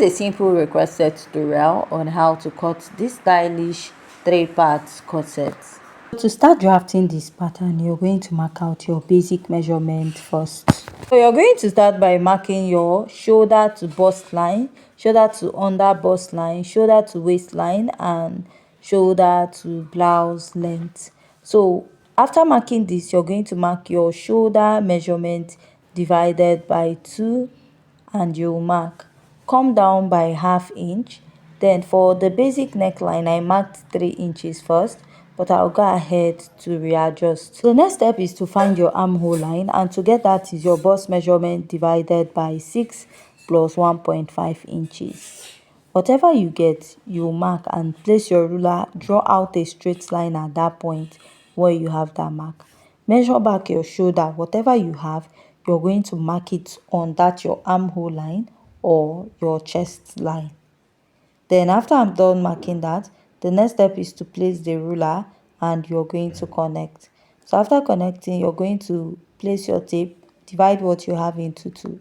a simple requested tutorial on how to cut this stylish 3-part corset. To start drafting this pattern, you're going to mark out your basic measurement first. So you're going to start by marking your shoulder to bust line, shoulder to under bust line, shoulder to waistline, and shoulder to blouse length. So after marking this, you're going to mark your shoulder measurement divided by 2, and you'll mark come down by ½ inch. Then for the basic neckline, I marked 3 inches first, but I'll go ahead to readjust. The next step is to find your armhole line, and to get that is your bust measurement divided by 6 plus 1.5 inches. Whatever you get, you mark and place your ruler, draw out a straight line at that point where you have that mark. Measure back your shoulder, whatever you have, you're going to mark it on that your armhole line or your chest line. Then after I'm done marking that, the next step is to place the ruler and you're going to connect. So after connecting, you're going to place your tape, divide what you have into 2.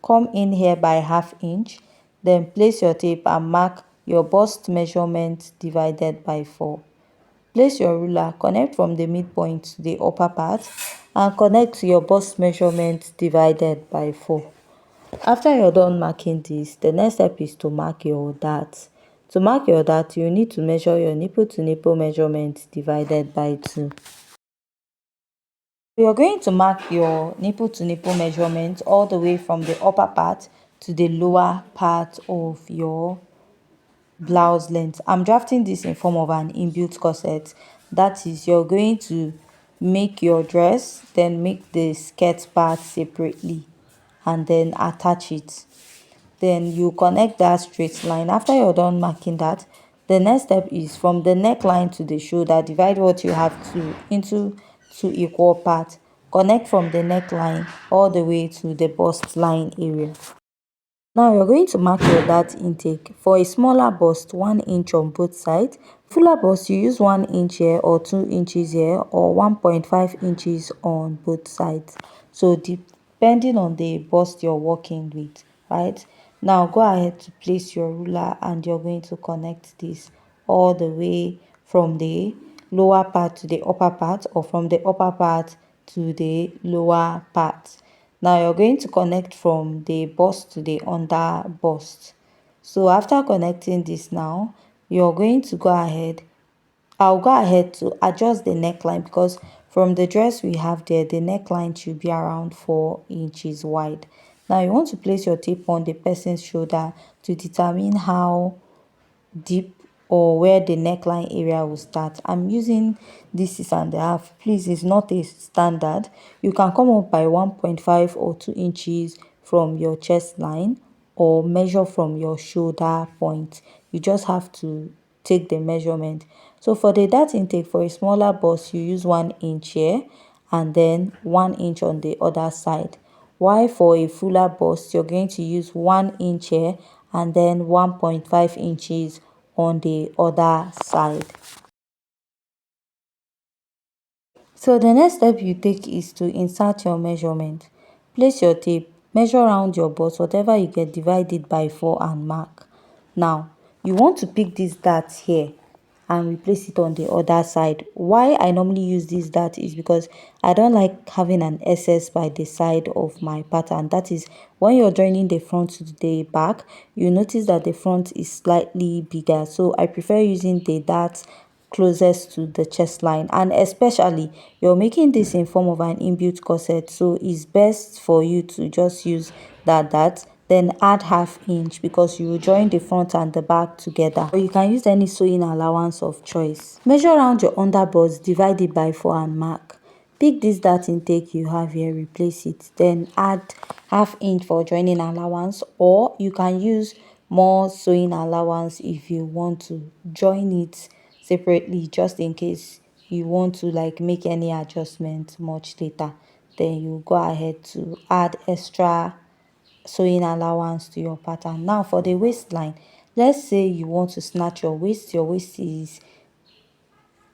Come in here by ½ inch, then place your tape and mark your bust measurement divided by 4. Place your ruler, connect from the midpoint to the upper part, and connect to your bust measurement divided by 4. After you're done marking this, the next step is to mark your dart. To mark your dart, you need to measure your nipple to nipple measurement divided by 2. You're going to mark your nipple to nipple measurement all the way from the upper part to the lower part of your blouse length. I'm drafting this in form of an inbuilt corset. That is, you're going to make your dress, then make the skirt part separately, and then attach it. Then you connect that straight line. After you're done marking that, the next step is from the neckline to the shoulder, divide what you have into 2 equal parts. Connect from the neckline all the way to the bust line area. Now you're going to mark your dart intake. For a smaller bust, 1 inch on both sides. Fuller bust, you use 1 inch here or 2 inches here or 1.5 inches on both sides. So depending on the bust you're working with, right? Now go ahead to place your ruler and you're going to connect this all the way from the lower part to the upper part, or from the upper part to the lower part. Now you're going to connect from the bust to the under bust. So after connecting this now, you're going to go ahead. I'll go ahead to adjust the neckline, because from the dress we have there, the neckline should be around 4 inches wide. Now you want to place your tape on the person's shoulder to determine how deep or where the neckline area will start. I'm using this 6.5. Please, it's not a standard. You can come up by 1.5 or 2 inches from your chest line, or measure from your shoulder point. You just have to take the measurement. So for the dart intake, for a smaller bust, you use 1 inch here and then 1 inch on the other side. While for a fuller bust, you're going to use 1 inch here and then 1.5 inches on the other side. So the next step you take is to insert your measurement. Place your tape, measure around your bust, whatever you get, divide it by 4 and mark. Now you want to pick this dart here and replace it on the other side. Why I normally use this dart is because I don't like having an excess by the side of my pattern. That is, when you're joining the front to the back, you notice that the front is slightly bigger. So I prefer using the dart closest to the chest line, and especially you're making this in form of an inbuilt corset, so it's best for you to just use that dart, then add ½ inch, because you will join the front and the back together. Or you can use any sewing allowance of choice. Measure around your underbust, divide it by 4 and mark. Pick this dart intake you have here, replace it, then add ½ inch for joining allowance, or you can use more sewing allowance if you want to join it separately, just in case you want to like make any adjustment much later. Then you go ahead to add extra sewing allowance to your pattern. Now for the waistline, let's say you want to snatch your waist is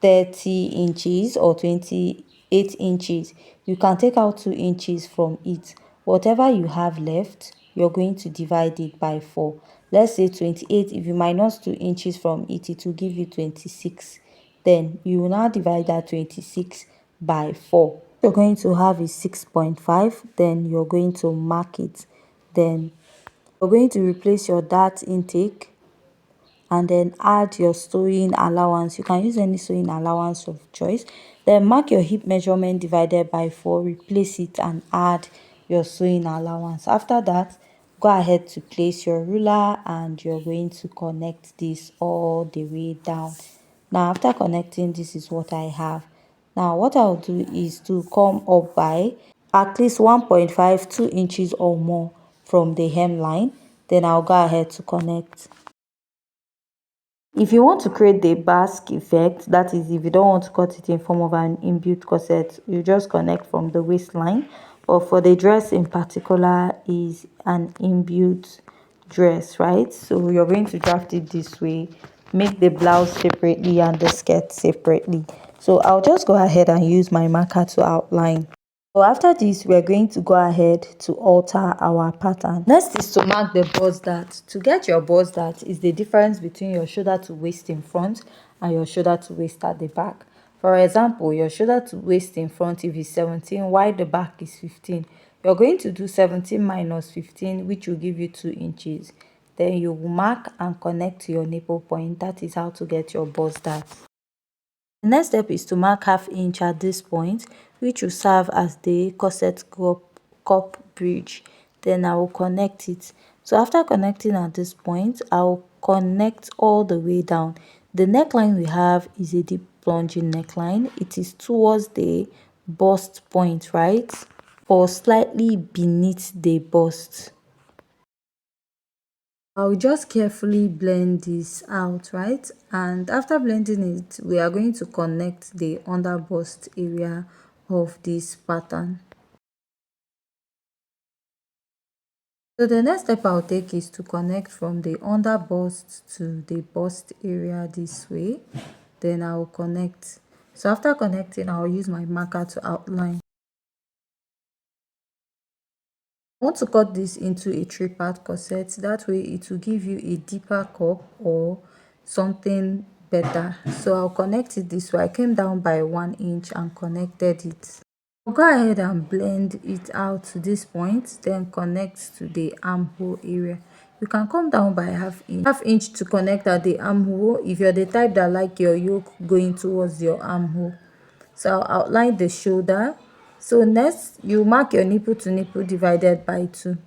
30 inches or 28 inches. You can take out 2 inches from it. Whatever you have left, you're going to divide it by 4. let's say 28. If you minus 2 inches from it, it will give you 26. Then you will now divide that 26 by 4. You're going to have is 6.5. Then you're going to mark it. Then you're going to replace your dart intake and then add your sewing allowance. You can use any sewing allowance of choice. Then mark your hip measurement divided by 4, replace it and add your sewing allowance. After that, go ahead to place your ruler and you're going to connect this all the way down. Now after connecting, this is what I have. Now what I'll do is to come up by at least 1.5 2 inches or more from the hemline. Then I'll go ahead to connect. If you want to create the basque effect, that is if you don't want to cut it in form of an inbuilt corset, you just connect from the waistline. But for the dress in particular is an inbuilt dress, right? So you're going to draft it this way, make the blouse separately and the skirt separately. So I'll just go ahead and use my marker to outline. So after this, we're going to go ahead to alter our pattern. Next is to mark the bust dart. To get your bust dart is the difference between your shoulder to waist in front and your shoulder to waist at the back. For example, your shoulder to waist in front if it's 17, while the back is 15. You're going to do 17 minus 15, which will give you 2 inches. Then you will mark and connect to your nipple point. That is how to get your bust dart. The next step is to mark ½ inch at this point, which will serve as the corset cup bridge. Then I will connect it. So after connecting at this point, I will connect all the way down. The neckline we have is a deep plunging neckline. It is towards the bust point, right? Or slightly beneath the bust. I'll just carefully blend this out, right? And after blending it, we are going to connect the under bust area of this pattern. So the next step I'll take is to connect from the under bust to the bust area this way. Then I'll connect. So after connecting, I'll use my marker to outline. I want to cut this into a 3-part corset. That way it will give you a deeper cup or something better. So I'll connect it this way. I came down by 1 inch and connected it. I'll go ahead and blend it out to this point, then connect to the armhole area. You can come down by half inch to connect at the armhole if you're the type that like your yoke going towards your armhole. So I'll outline the shoulder. So next, you mark your nipple to nipple divided by 2.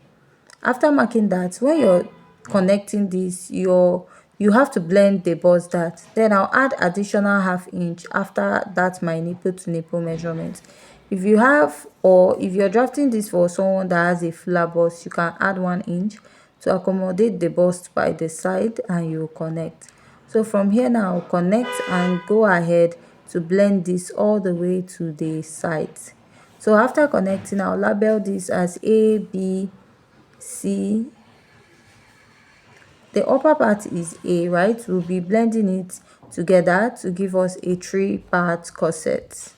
After marking that, when you're connecting this, you have to blend the bust dart. Then I'll add additional ½ inch after that my nipple to nipple measurement. If you have, or if you're drafting this for someone that has a fuller bust, you can add 1 inch to accommodate the bust by the side and you connect. So from here now, I'll connect and go ahead to blend this all the way to the sides. So after connecting, I'll label this as A, B, C. The upper part is A, right? We'll be blending it together to give us a 3-part corset.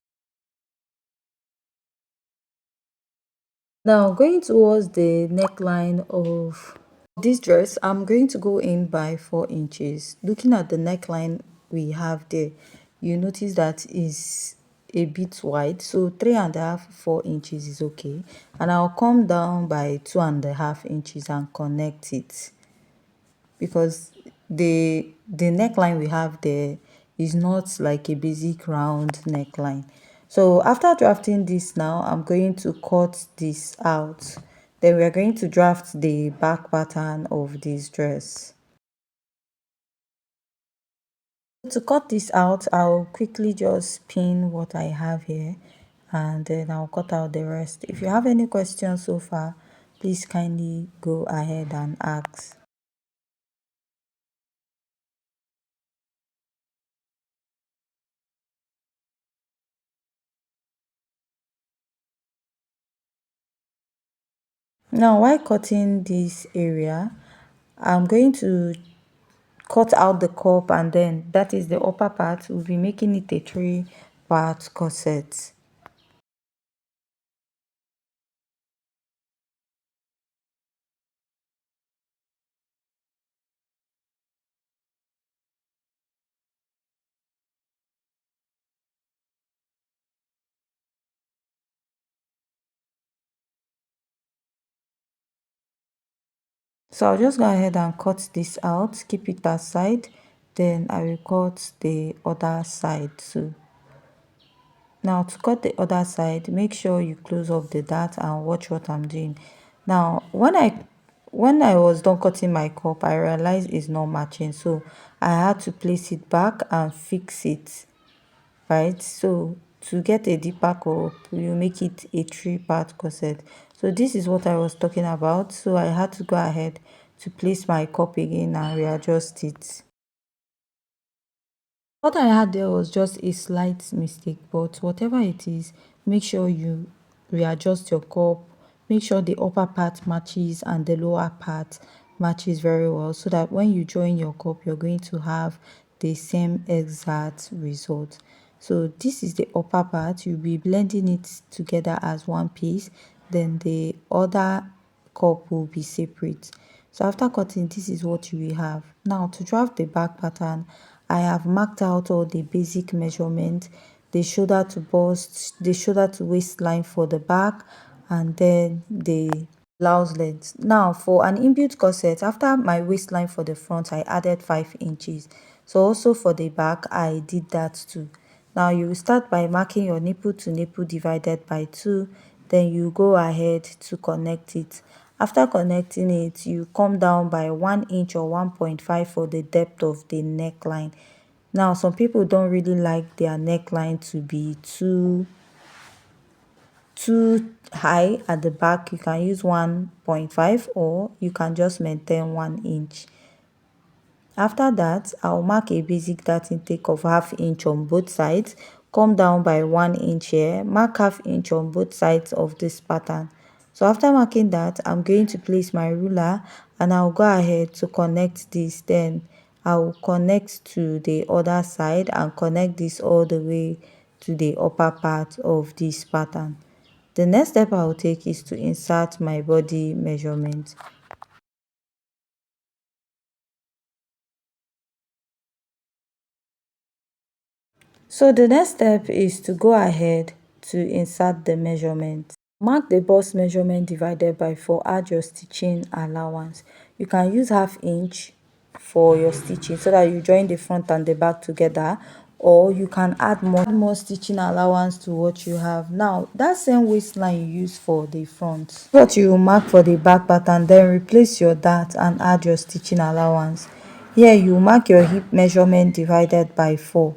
Now going towards the neckline of this dress, I'm going to go in by 4 inches. Looking at the neckline we have there, you notice that is a bit wide, so 3.5 4 inches is okay. And I'll come down by 2.5 inches and connect it, because the neckline we have there is not like a basic round neckline. So after drafting this now, I'm going to cut this out. Then we are going to draft the back pattern of this dress. To cut this out, I'll quickly just pin what I have here and then I'll cut out the rest. If you have any questions so far, please kindly go ahead and ask. Now while cutting this area, I'm going to cut out the cup and then that is the upper part. We'll be making it a 3-part corset. So I'll just go ahead and cut this out, keep it aside, then I will cut the other side too. Now to cut the other side, make sure you close up the dart and watch what I'm doing. Now when I was done cutting my cup, I realized it's not matching, so I had to place it back and fix it, right? So to get a deeper cup, you make it a 3-part corset. So this is what I was talking about. So I had to go ahead to place my cup again and readjust it. What I had there was just a slight mistake, but whatever it is, make sure you readjust your cup. Make sure the upper part matches and the lower part matches very well, so that when you join your cup, you're going to have the same exact result. So this is the upper part. You'll be blending it together as one piece. Then the other cup will be separate. So after cutting, this is what you will have. Now to draft the back pattern, I have marked out all the basic measurements, the shoulder to bust, the shoulder to waistline for the back, and then the blouse length. Now for an inbuilt corset, after my waistline for the front, I added 5 inches. So also for the back, I did that too. Now you will start by marking your nipple to nipple divided by 2, then you go ahead to connect it. After connecting it, you come down by 1 inch or 1.5 for the depth of the neckline. Now some people don't really like their neckline to be too high at the back. You can use 1.5 or you can just maintain 1 inch. After that, I'll mark a basic dart intake of ½ inch on both sides, come down by 1 inch here, mark ½ inch on both sides of this pattern. So after marking that, I'm going to place my ruler and I'll go ahead to connect this. Then I'll connect to the other side and connect this all the way to the upper part of this pattern. The next step I'll take is to insert my body measurement. So the next step is to go ahead to insert the measurement. Mark the bust measurement divided by 4, add your stitching allowance. You can use ½ inch for your stitching so that you join the front and the back together, or you can add more stitching allowance to what you have. Now that same waistline you use for the front, what you will mark for the back pattern, then replace your dart and add your stitching allowance. Here you mark your hip measurement divided by 4,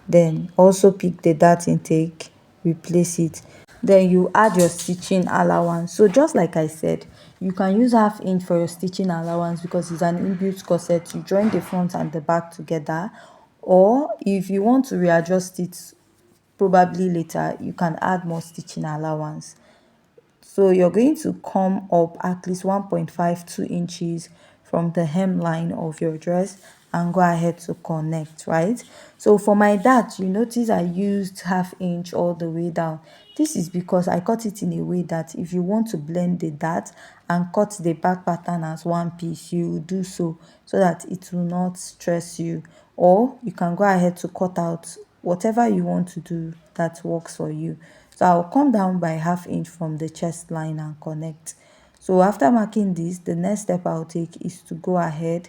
then also pick the dart intake, replace it, then you add your stitching allowance. So just like I said, you can use ½ inch for your stitching allowance because it's an inbuilt corset. You join the front and the back together, or if you want to readjust it probably later, you can add more stitching allowance. So you're going to come up at least 1.52 inches from the hemline of your dress and go ahead to connect, right? So for my dart, you notice I used ½ inch all the way down. This is because I cut it in a way that if you want to blend the dart and cut the back pattern as one piece, you will do so that it will not stress you. Or you can go ahead to cut out whatever you want to do that works for you. So I'll come down by ½ inch from the chest line and connect. So after marking this, the next step I'll take is to go ahead,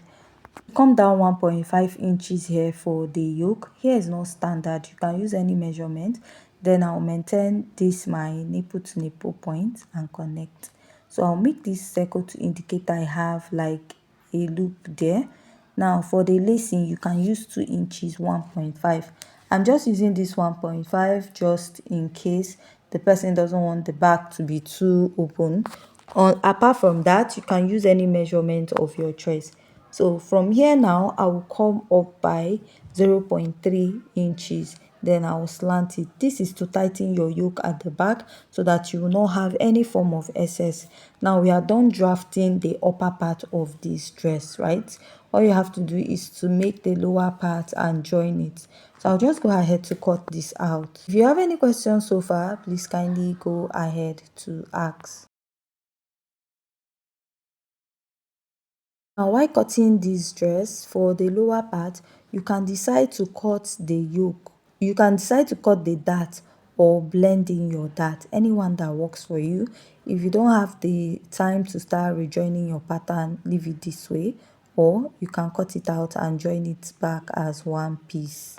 come down 1.5 inches here for the yoke. Here is not standard, you can use any measurement. Then I'll maintain this my nipple to nipple point and connect. So I'll make this circle to indicate I have like a loop there. Now for the lacing, you can use 2 inches, 1.5. I'm just using this 1.5 just in case the person doesn't want the back to be too open. Apart from that, you can use any measurement of your choice. So from here now, I will come up by 0.3 inches. Then I will slant it. This is to tighten your yoke at the back so that you will not have any form of excess. Now we are done drafting the upper part of this dress, right? All you have to do is to make the lower part and join it. So I'll just go ahead to cut this out. If you have any questions so far, please kindly go ahead to ask. Now while cutting this dress, for the lower part, you can decide to cut the yoke. You can decide to cut the dart or blend in your dart, anyone that works for you. If you don't have the time to start rejoining your pattern, leave it this way, or you can cut it out and join it back as one piece.